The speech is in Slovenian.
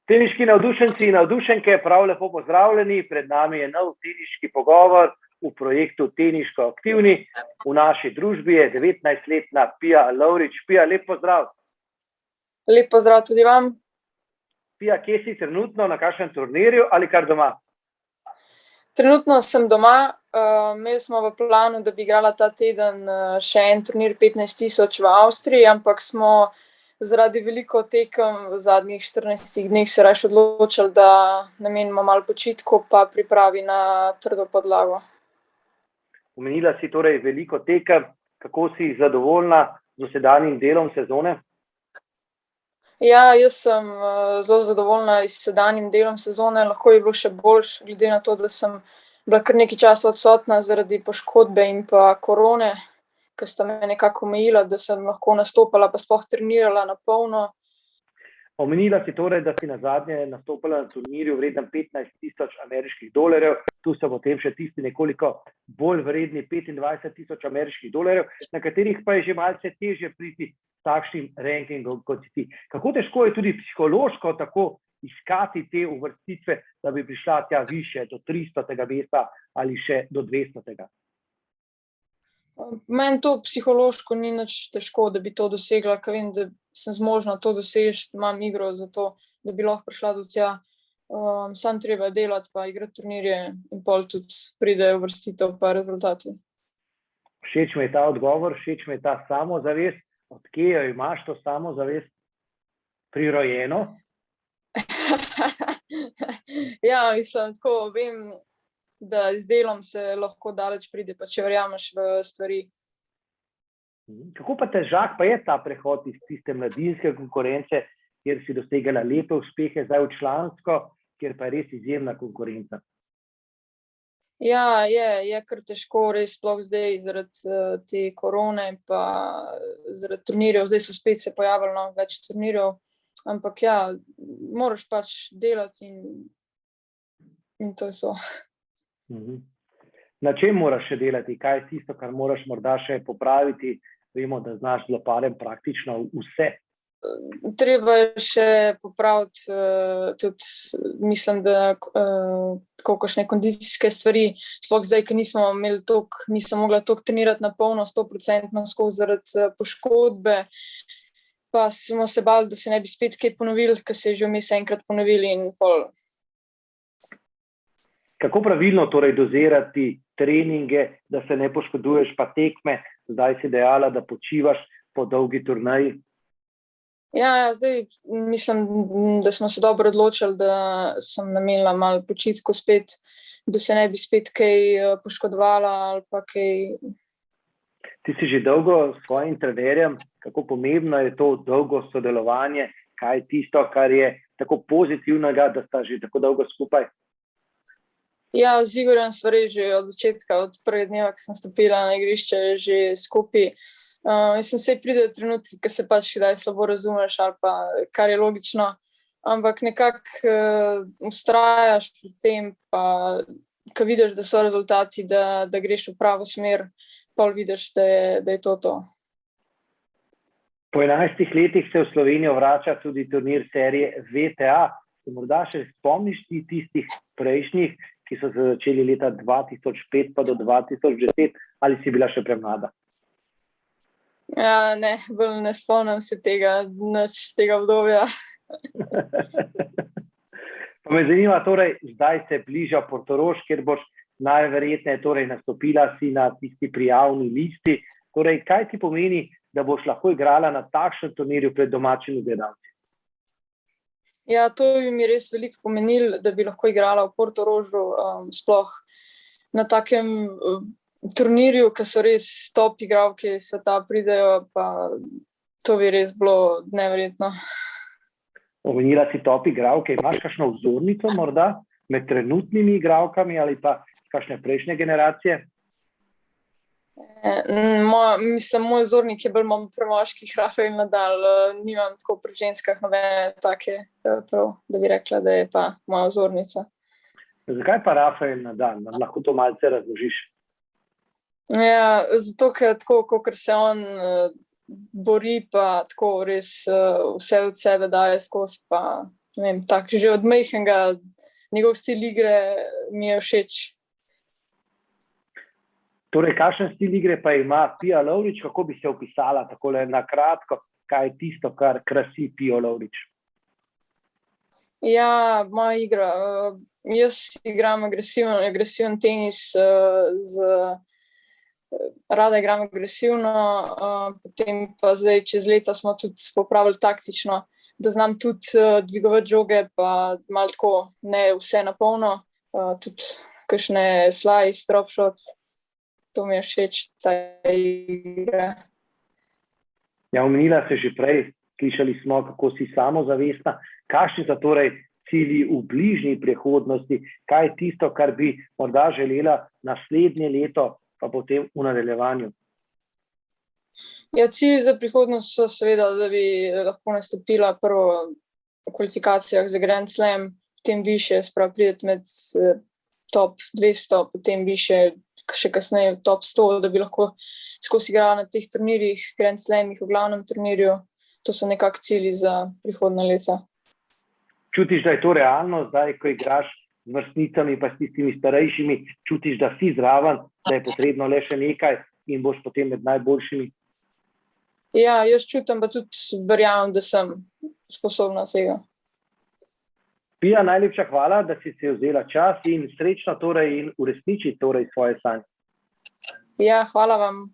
Teniški navdušenci in navdušenke, prav lepo pozdravljeni. Pred nami je nov teniški pogovor v projektu Teniško aktivni. V naši družbi je 19-letna Pija Lovrič. Pija, lep pozdrav. Lep pozdrav tudi vam. Pija, kje si trenutno, na kakšnem turnirju ali kar doma? Trenutno sem doma. Imeli smo v planu, da bi igrala ta teden še en turnir 15 000 v Avstriji, ampak smo zaradi veliko tekem v zadnjih 14 dneh se raje odločili, da namenimo malo počitku pa pripravi na trdo podlago. Omenila si torej veliko tekem. Kako si zadovoljna z dosedanjim delom sezone? Ja, jaz sem zelo zadovoljna s sedanjim delom sezone. Lahko je bilo še boljše, glede na to, da sem bila kar nekaj časa odsotna zaradi poškodbe in pa korone, ki sta me nekako omejila, da sem lahko nastopala pa sploh trenirala na polno. Omenila si torej, da si nazadnje nastopala na turnirju vrednem 15 000 ameriških dolarjev. Tu so potem še tisti nekoliko bolj vredni 25 000 ameriških dolarjev, na katerih pa je že malce težje priti s takšnim rankingom kot si ti. Kako težko je tudi psihološko tako iskati te uvrstitve, da bi prišla tja više, do 300. mesta ali še do 200. Meni to psihološko ni nič težko, da bi to dosegla, ker vem, da sem zmožna to doseči, imam igro za to, da bi lahko prišla do tja. Samo treba delati pa igrati turnirje in pol tudi pridejo uvrstitev pa rezultati. Všeč mi je ta odgovor, všeč mi je ta samozavest. Od kje jo imaš to samozavest? Prirojeno? Ja, mislim, tako vem, da z delom se lahko daleč pride, pa če verjameš v stvari. Kako pa težak pa je ta prehod iz tiste mladinske konkurence, kjer si dosegala lepe uspehe, zdaj v člansko, kjer pa je res izjemna konkurenca? Ja, je kar težko, res sploh zdaj zaradi te korone pa zaradi turnirjev. Zdaj so spet se pojavili več turnirjev, ampak ja, moraš pač delati in to je to. Na čem moraš še delati? Kaj je tisto, kar moraš morda še popraviti? Vemo, da znaš z loparjem praktično vse. Treba je še popraviti tudi, mislim, da tako kakšne kondicijske stvari. Sploh zdaj, ker nisem mogla toliko trenirati na polno, 100% skozi zaradi poškodbe. Pa smo se bali, da se ne bi spet kaj ponovili, ker se je že vmes enkrat ponovili in pol. Kako pravilno torej dozirati treninge, da se ne poškoduješ, pa tekme? Zdaj si dejala, da počivaš po dolgi turneji. Ja, zdaj mislim, da smo se dobro odločili, da sem namenila malo počitku spet, da se ne bi spet kaj poškodovala ali pa kaj. Ti si že dolgo s svojim trenerjem. Kako pomembno je to dolgo sodelovanje? Kaj je tisto, kar je tako pozitivnega, da sta že tako dolgo skupaj? Ja, z Igorjem sva res že od začetka, od prvega dneva, ko sem stopila na igrišče, že skupaj. Mislim, se pride trenutki, ko se pač kdaj slabo razumeš ali pa kar je logično, ampak nekako vztrajaš pri tem, pa ko vidiš, da so rezultati, da greš v pravo smer, pol vidiš, da je to. Po 11 letih se v Slovenijo vrača tudi turnir serije VTA. Se morda še spomniš ti tistih prejšnjih, ki so se začeli leta 2005 pa do 2010, ali si bila še premlada? Ja, ne, bolj ne spomnim se nič tega obdobja. Pa me zanima, torej, zdaj se bliža Portorož, kjer boš najverjetneje torej nastopila si na tisti prijavni listi. Torej, kaj ti pomeni, da boš lahko igrala na takšnem turnirju pred domačimi gledalci? Ja, to bi mi res veliko pomenilo, da bi lahko igrala v Portorožu, sploh na takem turnirju, ki so res top igralke sveta pridejo, pa to bi res bilo neverjetno. Omenila si top igralke, imaš kakšno vzornico morda med trenutnimi igralkami ali pa kakšne prejšnje generacije? Moj vzornik je bolj premoški, Rafael Nadal, nimam tako pri ženskah nobene take prav, da bi rekla, da je pa moja vzornica. Zakaj pa Rafael Nadal? Nam lahko to malce razložiš? Ja, zato, ker tako, kakor se on bori, pa tako res vse od sebe daje skozi, pa ne vem, tak, že od majhnega, njegov stil igre mi je všeč. Torej, kakšen stil igre pa ima Pija Lovrič, kako bi se opisala takole na kratko, kaj je tisto, kar krasi Pijo Lovrič? Ja, moja igra. Jaz igram agresiven tenis, rada igram agresivno, potem pa zdaj čez leta smo tudi popravili taktično, da znam tudi dvigovati žoge, pa malo tako, ne vse na polno, tudi kakšne slice, drop shot, to mi je všeč, ta igra. Ja, omenila se že prej, slišali smo, kako si samozavestna. Kakšni so torej cilji v bližnji prihodnosti? Kaj je tisto, kar bi morda želela naslednje leto, pa potem v nadaljevanju? Ja, cilji za prihodnost so seveda, da bi lahko nastopila prvo v kvalifikacijah za Grand Slam, potem više, sprav prideti med top 200, potem više, še kasneje top 100, da bi lahko skozi igrala na teh turnirjih, Grand Slamih, v glavnem turnirju. To so nekako cilji za prihodnja leta. Čutiš, da je to realno, zdaj, ko igraš z vrstnicami, pa s tistimi starejšimi, čutiš, da si zraven, da je potrebno le še nekaj in boš potem med najboljšimi? Ja, jaz čutim, pa tudi verjamem, da sem sposobna tega. Pija, najlepša hvala, da si se vzela čas in srečno torej in uresniči torej svoje sanje. Ja, hvala vam.